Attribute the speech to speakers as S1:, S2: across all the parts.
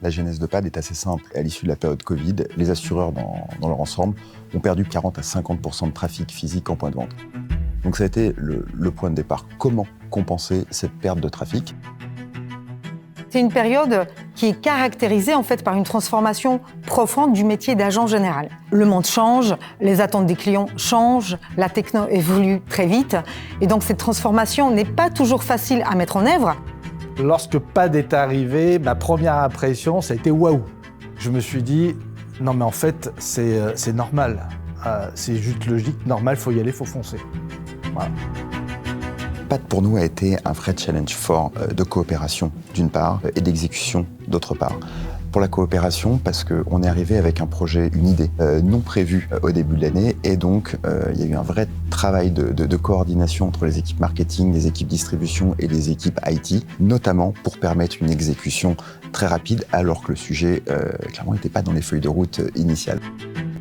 S1: La genèse de PAD est assez simple. À l'issue de la période Covid, les assureurs dans leur ensemble ont perdu 40 à 50% de trafic physique en point de vente. Donc ça a été le point de départ. Comment compenser cette perte de trafic ?
S2: C'est une période qui est caractérisée en fait par une transformation profonde du métier d'agent général. Le monde change, les attentes des clients changent, la techno évolue très vite et donc cette transformation n'est pas toujours facile à mettre en œuvre.
S3: Lorsque PAD est arrivé, ma première impression, ça a été waouh. Je me suis dit, non mais en fait, c'est normal. C'est juste logique, normal, faut y aller, faut foncer. Voilà.
S1: PAD pour nous a été un vrai challenge fort de coopération d'une part et d'exécution d'autre part. Pour la coopération parce qu'on est arrivé avec un projet, une idée non prévue au début de l'année et donc il y a eu un vrai travail de coordination entre les équipes marketing, les équipes distribution et les équipes IT, notamment pour permettre une exécution très rapide alors que le sujet clairement n'était pas dans les feuilles de route initiales.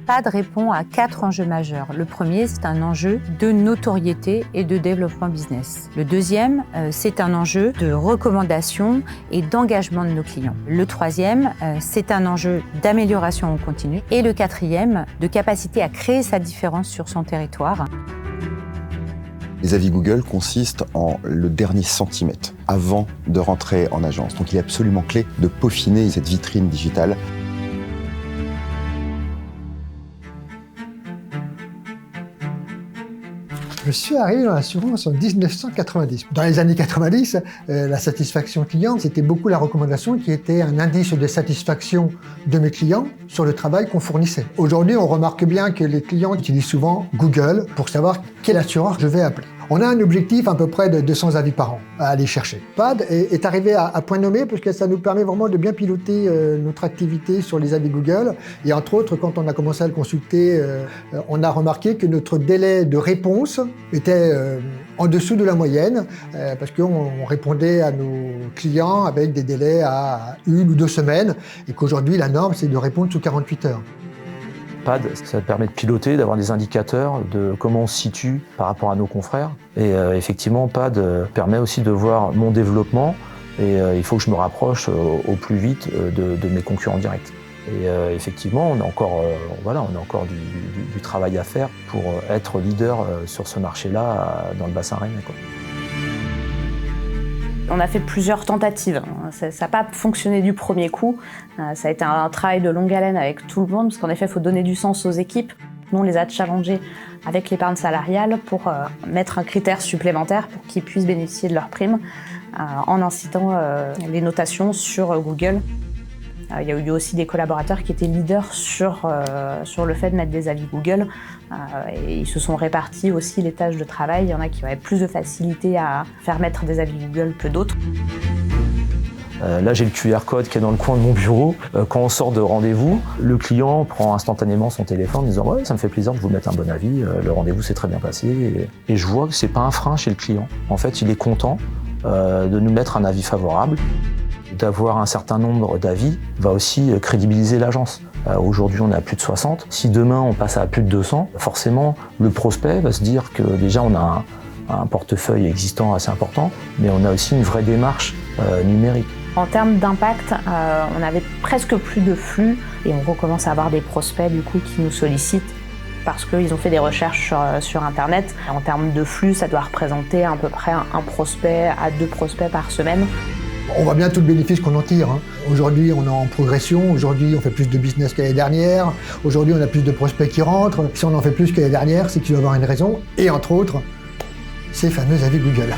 S4: PAD répond à 4 enjeux majeurs. Le premier, c'est un enjeu de notoriété et de développement business. Le deuxième, c'est un enjeu de recommandation et d'engagement de nos clients. Le troisième, c'est un enjeu d'amélioration en continu. Et le quatrième, de capacité à créer sa différence sur son territoire.
S1: Les avis Google consistent en le dernier centimètre avant de rentrer en agence. Donc il est absolument clé de peaufiner cette vitrine digitale.
S5: Je suis arrivé dans l'assurance en 1990. Dans les années 90, la satisfaction client, c'était beaucoup la recommandation qui était un indice de satisfaction de mes clients sur le travail qu'on fournissait. Aujourd'hui, on remarque bien que les clients utilisent souvent Google pour savoir quel assureur je vais appeler. On a un objectif à peu près de 200 avis par an à aller chercher. PAD est arrivé à point nommé parce que ça nous permet vraiment de bien piloter notre activité sur les avis Google. Et entre autres, quand on a commencé à le consulter, on a remarqué que notre délai de réponse était en dessous de la moyenne parce qu'on répondait à nos clients avec des délais à 1 ou 2 semaines et qu'aujourd'hui, la norme, c'est de répondre sous 48 heures.
S6: PAD, ça permet de piloter, d'avoir des indicateurs de comment on se situe par rapport à nos confrères. Et effectivement, PAD permet aussi de voir mon développement et il faut que je me rapproche au plus vite de mes concurrents directs. Et effectivement, on a encore du travail à faire pour être leader sur ce marché-là dans le bassin rennais, quoi.
S7: On a fait plusieurs tentatives. Ça n'a pas fonctionné du premier coup. Ça a été un travail de longue haleine avec tout le monde, parce qu'en effet, il faut donner du sens aux équipes. Nous, on les a challengés avec l'épargne salariale pour mettre un critère supplémentaire pour qu'ils puissent bénéficier de leurs primes en incitant les notations sur Google. Il y a eu aussi des collaborateurs qui étaient leaders sur le fait de mettre des avis Google. Et ils se sont répartis aussi les tâches de travail. Il y en a qui avaient plus de facilité à faire mettre des avis Google que d'autres.
S6: Là, j'ai le QR code qui est dans le coin de mon bureau. Quand on sort de rendez-vous, le client prend instantanément son téléphone en disant « Ouais, ça me fait plaisir de vous mettre un bon avis, le rendez-vous s'est très bien passé. » Et je vois que c'est pas un frein chez le client. En fait, il est content de nous mettre un avis favorable. D'avoir un certain nombre d'avis va aussi crédibiliser l'agence. Aujourd'hui, on est à plus de 60. Si demain, on passe à plus de 200, forcément, le prospect va se dire que déjà, on a un portefeuille existant assez important, mais on a aussi une vraie démarche numérique.
S7: En termes d'impact, on avait presque plus de flux et on recommence à avoir des prospects du coup, qui nous sollicitent parce qu'ils ont fait des recherches sur Internet. En termes de flux, ça doit représenter à peu près un prospect à 2 prospects par semaine.
S5: On voit bien tout le bénéfice qu'on en tire. Aujourd'hui, on est en progression. Aujourd'hui, on fait plus de business que l'année dernière. Aujourd'hui, on a plus de prospects qui rentrent. Si on en fait plus que l'année dernière, c'est qu'il doit y avoir une raison. Et entre autres, ces fameux avis Google.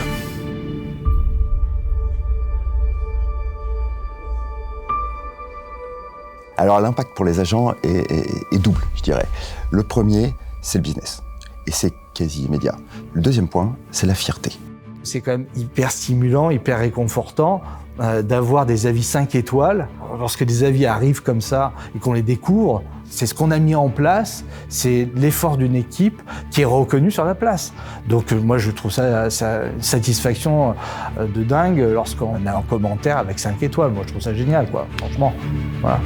S1: Alors l'impact pour les agents est double, je dirais. Le premier, c'est le business. Et c'est quasi immédiat. Le deuxième point, c'est la fierté.
S3: C'est quand même hyper stimulant, hyper réconfortant d'avoir des avis 5 étoiles. Lorsque des avis arrivent comme ça et qu'on les découvre, c'est ce qu'on a mis en place, c'est l'effort d'une équipe qui est reconnue sur la place. Donc moi je trouve ça une satisfaction de dingue lorsqu'on a un commentaire avec 5 étoiles. Moi je trouve ça génial, quoi, franchement. Voilà.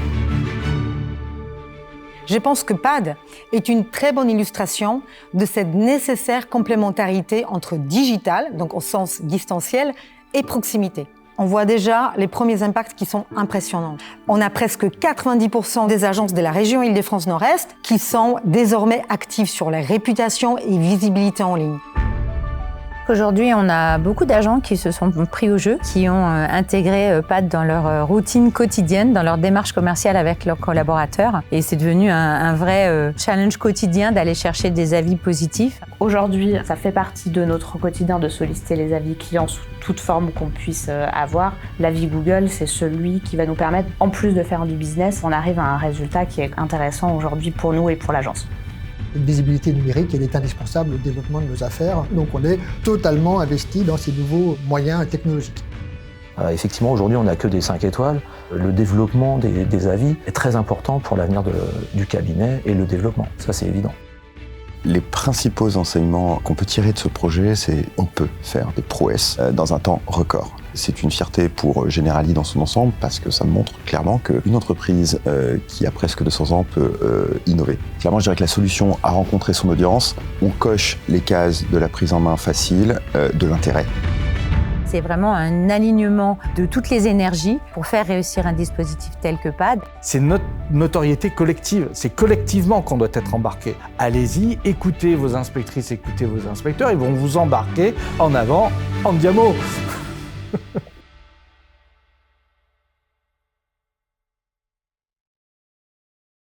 S2: Je pense que PAD est une très bonne illustration de cette nécessaire complémentarité entre digital, donc au sens distanciel, et proximité. On voit déjà les premiers impacts qui sont impressionnants. On a presque 90% des agences de la région Île-de-France Nord-Est qui sont désormais actives sur la réputation et visibilité en ligne.
S4: Aujourd'hui, on a beaucoup d'agents qui se sont pris au jeu, qui ont intégré PAD dans leur routine quotidienne, dans leur démarche commerciale avec leurs collaborateurs. Et c'est devenu un vrai challenge quotidien d'aller chercher des avis positifs.
S7: Aujourd'hui, ça fait partie de notre quotidien de solliciter les avis clients sous toute forme qu'on puisse avoir. L'avis Google, c'est celui qui va nous permettre, en plus de faire du business, on arrive à un résultat qui est intéressant aujourd'hui pour nous et pour l'agence.
S5: Une visibilité numérique, elle est indispensable au développement de nos affaires. Donc on est totalement investi dans ces nouveaux moyens technologiques.
S6: Effectivement, aujourd'hui, on n'a que des 5 étoiles. Le développement des avis est très important pour l'avenir du cabinet et le développement. Ça, c'est évident.
S1: Les principaux enseignements qu'on peut tirer de ce projet, c'est qu'on peut faire des prouesses dans un temps record. C'est une fierté pour Generali dans son ensemble parce que ça montre clairement qu'une entreprise qui a presque 200 ans peut innover. Clairement, je dirais que la solution a rencontré son audience. On coche les cases de la prise en main facile, de l'intérêt.
S4: C'est vraiment un alignement de toutes les énergies pour faire réussir un dispositif tel que PAD.
S3: C'est notre notoriété collective. C'est collectivement qu'on doit être embarqué. Allez-y, écoutez vos inspectrices, écoutez vos inspecteurs. Ils vont vous embarquer en avant, en diamo.